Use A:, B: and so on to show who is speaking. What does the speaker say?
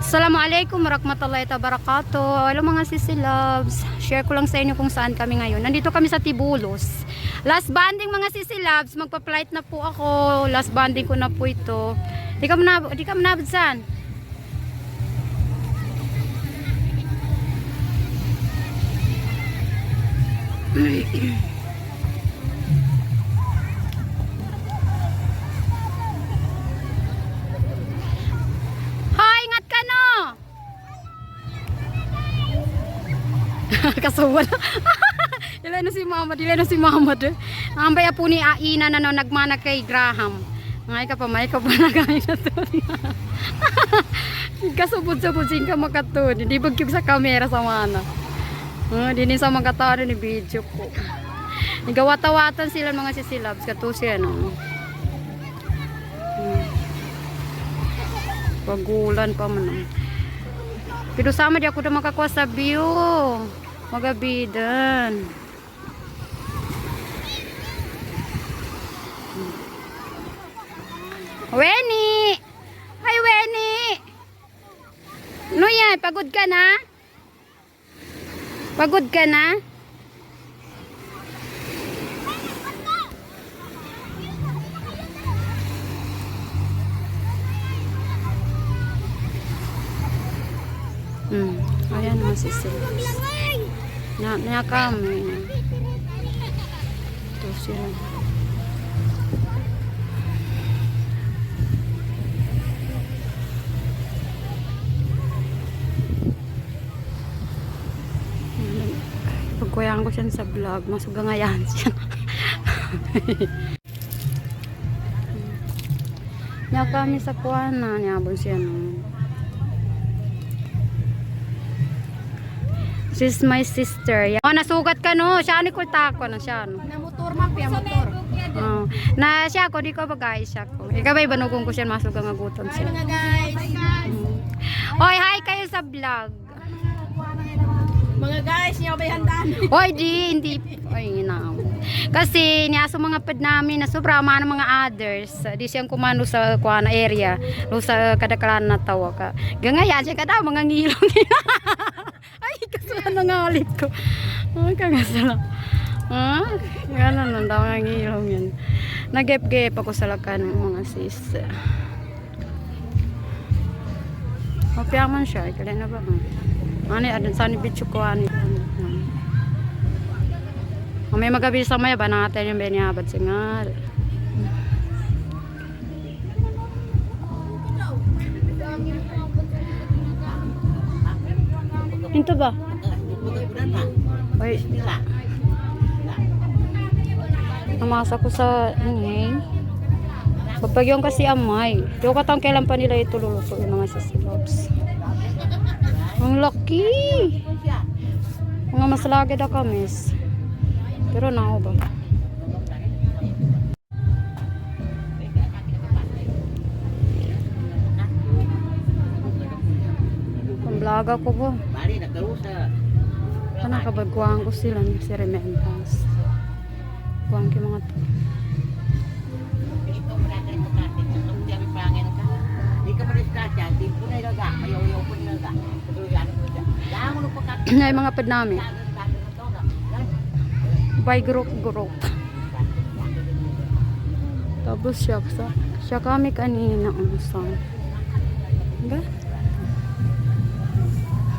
A: Assalamualaikum warahmatullahi wabarakatuh. Hello mga sisi loves. Share ko lang sa inyo kung saan kami ngayon. Nandito kami sa Tibulos. Last banding mga sisi loves. Magpa-flight na po ako. Last banding ko na po ito. Di ka manabad saan? Kasuwan. Dili na si mama de. Ang baya po ni Aina na no, nagmana kay Graham. Ngay ka pa na gay na to. Kasubod-subod sing ka makatun. Di bagkyog sa kamera sa mana. Dini sa makatano ni video ko. Nagawat-awatan sila mga sisilabs kato siya no. Pagulan pa man. Pero sama di ako na makakuha sa view. Magabidan. Weni! Hi, Weni! No yan, pagod ka na? Pagod ka na? Ayan naman si Silas. Na kami. Ito sila. Pagkuyahan ko siya sa vlog. Masugangayan siya. Na kami sa kuwana. Niyabon siya no. She's my sister. Oh, nasugat ka no. Siya ni kulta ko na siya no.
B: Na motor man piya motor.
A: Oh. Na siya ko di ko bagay siya ko. Ikaw ba banugong ko siya masugang agutom
B: Hi
A: siya.
B: mga guys. Hi guys.
A: Oy, hi kayo sa vlog.
B: Mga guys, niyo ba handaan?
A: Oy, hindi. Oy, na. Kasi niya sa mga ped namin na sobra man mga others. Di siyang kumano sa kuana area. No sa kadakalan na tawa ka. Gangayan siya kada mga ngilong. Ay, kasala na ngalit ko. Ay, kagasala. Gano'n lang daw ang ilong yan. Nagep-gep ako sa lakan ng mga sis. Mapiyaman siya. Kaya na ba? Ani, adan sa ni bitch ko. Ani. May magabi sa maya ba natin yung binihabad singal. Ito ba? Oy. Namasa ko sa ingay. Kapag yung kasi amay. Di ko katang kailan pa nila ito luluto yung mga sisilobs. Ang laki. Mga masalagad ako miss. Pero na ako ba? Pamblaga ko ba? Kana kabagkuhan ko sila ng Sirimentas. Kuhan ko mga to. Ay mga pad namin. By group. Tapos siya kami kanina. Saan? Ba?